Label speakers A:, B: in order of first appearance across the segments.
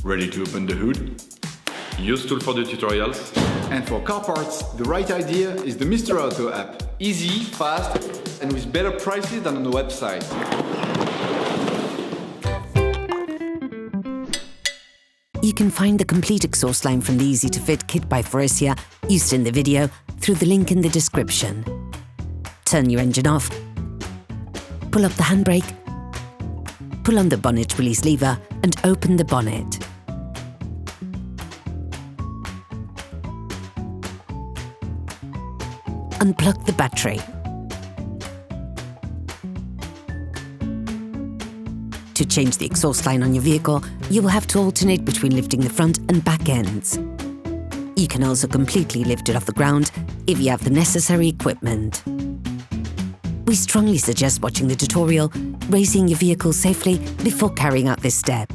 A: Ready to open the hood? UseTool for the tutorials.
B: And for car parts, the right idea is the Mr. Auto app. Easy, fast, and with better prices than on the website.
C: You can find the complete exhaust line from the easy-to-fit kit by Faurecia used in the video through the link in the description. Turn your engine off, pull up the handbrake, pull on the bonnet release lever and open the bonnet. Unplug the battery. To change the exhaust line on your vehicle, you will have to alternate between lifting the front and back ends. You can also completely lift it off the ground if you have the necessary equipment. We strongly suggest watching the tutorial, raising your vehicle safely before carrying out this step.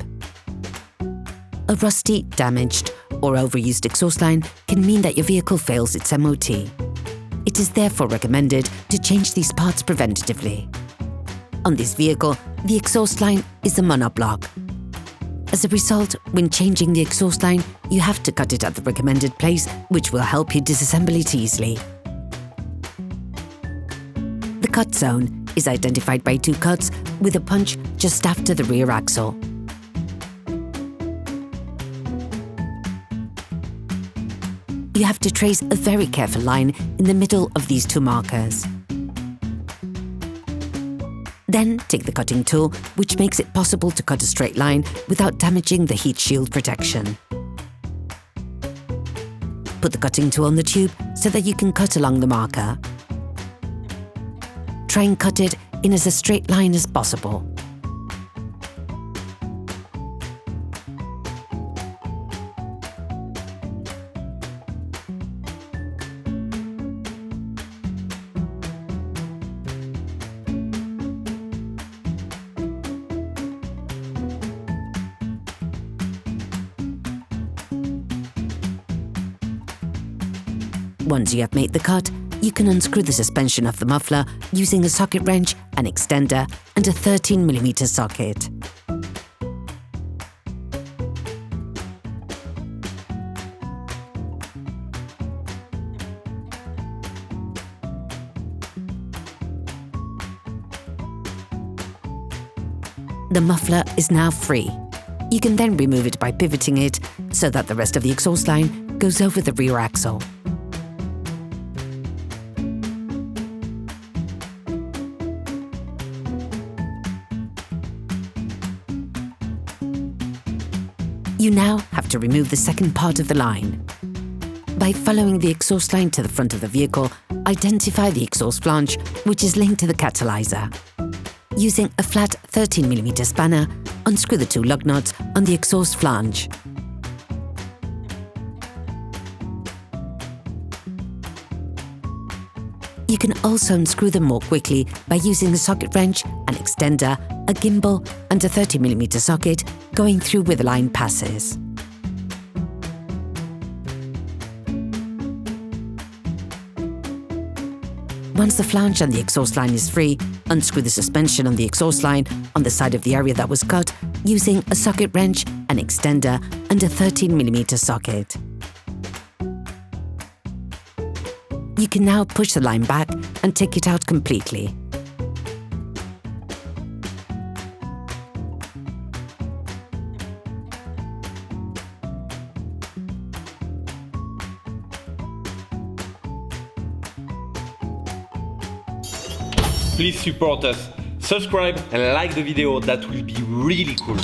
C: A rusty, damaged, or overused exhaust line can mean that your vehicle fails its MOT. It is therefore recommended to change these parts preventatively. On this vehicle, the exhaust line is a monoblock. As a result, when changing the exhaust line, you have to cut it at the recommended place, which will help you disassemble it easily. The cut zone is identified by 2 cuts with a punch just after the rear axle. You have to trace a very careful line in the middle of these 2 markers. Then take the cutting tool, which makes it possible to cut a straight line without damaging the heat shield protection. Put the cutting tool on the tube so that you can cut along the marker. Try and cut it in as a straight line as possible. Once you have made the cut, you can unscrew the suspension of the muffler using a socket wrench, an extender, and a 13mm socket. The muffler is now free. You can then remove it by pivoting it so that the rest of the exhaust line goes over the rear axle. You now have to remove the second part of the line. By following the exhaust line to the front of the vehicle, identify the exhaust flange, which is linked to the catalyzer. Using a flat 13mm spanner, unscrew the 2 lug nuts on the exhaust flange. You can also unscrew them more quickly by using a socket wrench, an extender, a gimbal, and a 30mm socket going through where the line passes. Once the flange on the exhaust line is free, unscrew the suspension on the exhaust line on the side of the area that was cut using a socket wrench, an extender, and a 13mm socket. You can now push the line back and take it out completely.
D: Please support us, subscribe and like the video, that will be really cool.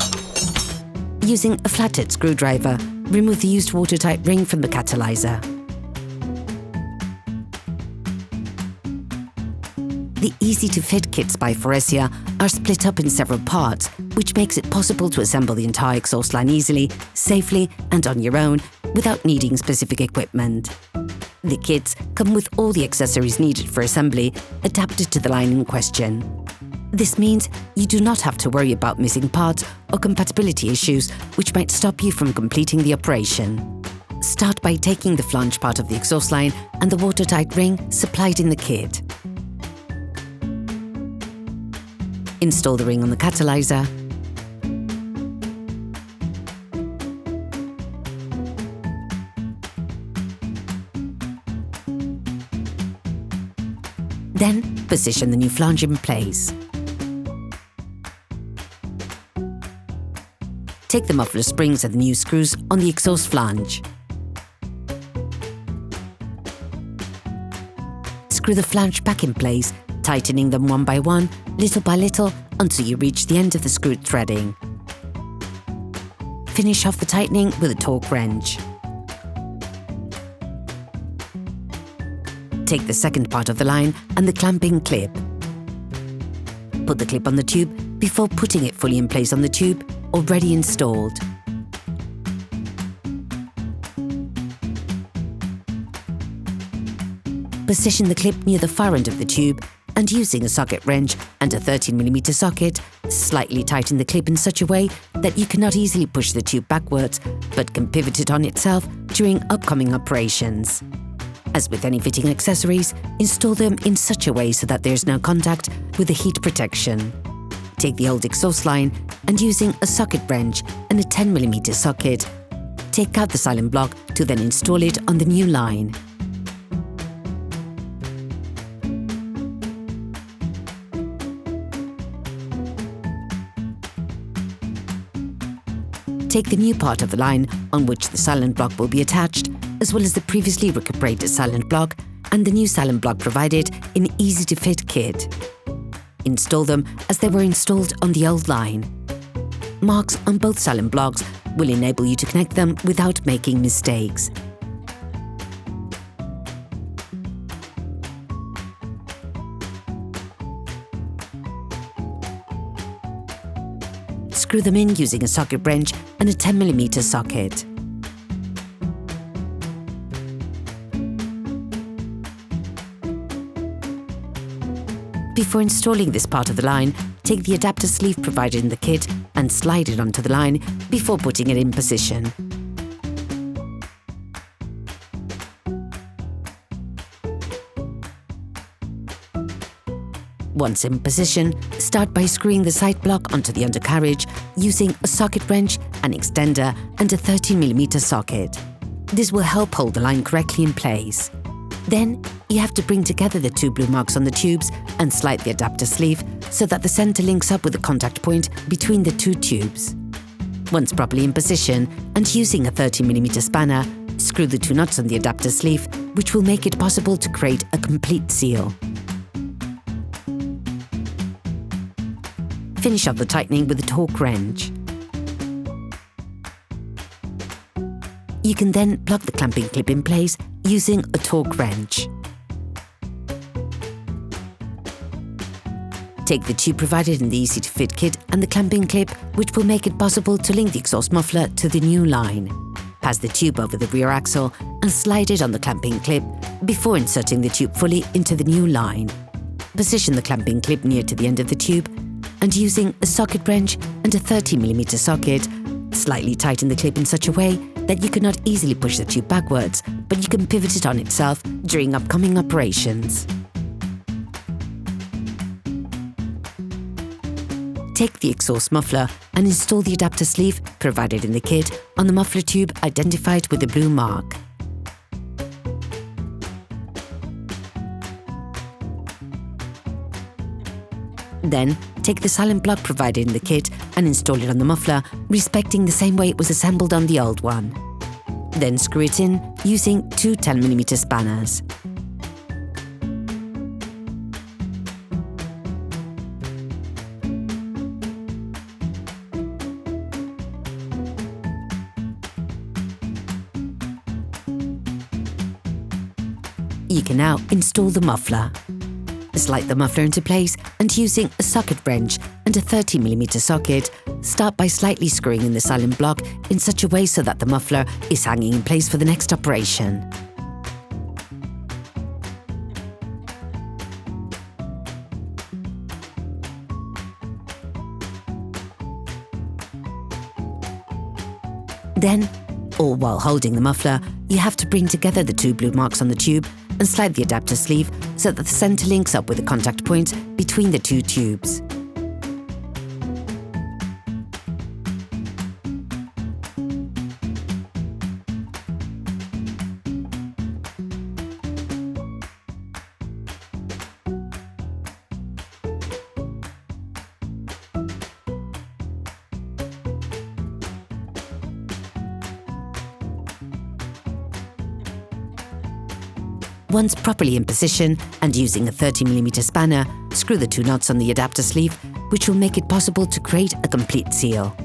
C: Using a flathead screwdriver, remove the used watertight ring from the catalyzer. The easy-to-fit kits by Faurecia are split up in several parts, which makes it possible to assemble the entire exhaust line easily, safely and on your own without needing specific equipment. The kits come with all the accessories needed for assembly, adapted to the line in question. This means you do not have to worry about missing parts or compatibility issues which might stop you from completing the operation. Start by taking the flange part of the exhaust line and the watertight ring supplied in the kit. Install the ring on the catalyzer. Then position the new flange in place. Take the muffler springs and the new screws on the exhaust flange. Screw the flange back in place, tightening them one by one, little by little, until you reach the end of the screw threading. Finish off the tightening with a torque wrench. Take the second part of the line and the clamping clip. Put the clip on the tube before putting it fully in place on the tube, already installed. Position the clip near the far end of the tube and using a socket wrench and a 13mm socket, slightly tighten the clip in such a way that you cannot easily push the tube backwards, but can pivot it on itself during upcoming operations. As with any fitting accessories, install them in such a way so that there is no contact with the heat protection. Take the old exhaust line and using a socket wrench and a 10mm socket, take out the silent block to then install it on the new line. Take the new part of the line on which the silent block will be attached, as well as the previously recuperated silent block and the new silent block provided in an easy-to-fit kit. Install them as they were installed on the old line. Marks on both silent blocks will enable you to connect them without making mistakes. Screw them in using a socket wrench and a 10mm socket. Before installing this part of the line, take the adapter sleeve provided in the kit and slide it onto the line before putting it in position. Once in position, start by screwing the side block onto the undercarriage using a socket wrench, an extender and a 13mm socket. This will help hold the line correctly in place. Then, you have to bring together the two blue marks on the tubes and slide the adapter sleeve so that the center links up with the contact point between the two tubes. Once properly in position and using a 13mm spanner, screw the two nuts on the adapter sleeve, which will make it possible to create a complete seal. Finish off the tightening with a torque wrench. You can then plug the clamping clip in place using a torque wrench. Take the tube provided in the easy-to-fit kit and the clamping clip, which will make it possible to link the exhaust muffler to the new line. Pass the tube over the rear axle and slide it on the clamping clip before inserting the tube fully into the new line. Position the clamping clip near to the end of the tube and using a socket wrench and a 13mm socket, slightly tighten the clip in such a way that you cannot easily push the tube backwards, but you can pivot it on itself during upcoming operations. Take the exhaust muffler and install the adapter sleeve provided in the kit on the muffler tube identified with the blue mark. Then, take the silent block provided in the kit and install it on the muffler, respecting the same way it was assembled on the old one. Then screw it in using two 10mm spanners. You can now install the muffler. Slide the muffler into place and using a socket wrench and a 13mm socket, start by slightly screwing in the silent block in such a way so that the muffler is hanging in place for the next operation. Then, all while holding the muffler, you have to bring together the two blue marks on the tube and slide the adapter sleeve so that the center links up with the contact point between the two tubes. Once properly in position and using a 30mm spanner, screw the 2 knots on the adapter sleeve, which will make it possible to create a complete seal.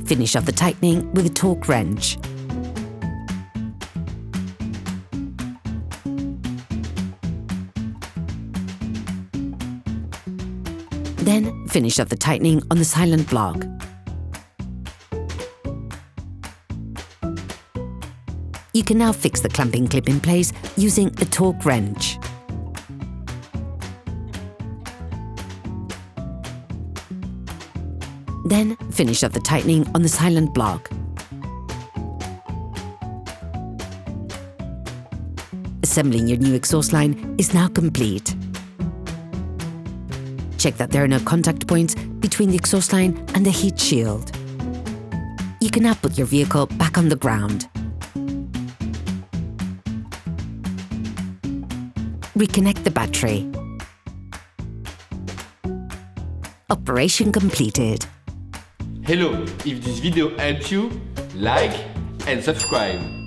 C: Finish off the tightening with a torque wrench. Then finish off the tightening on the silent block. You can now fix the clamping clip in place using a torque wrench. Then finish off the tightening on the silent block. Assembling your new exhaust line is now complete. Check that there are no contact points between the exhaust line and the heat shield. You can now put your vehicle back on the ground. Reconnect the battery. Operation completed.
B: Hello, if this video helped you, like and subscribe.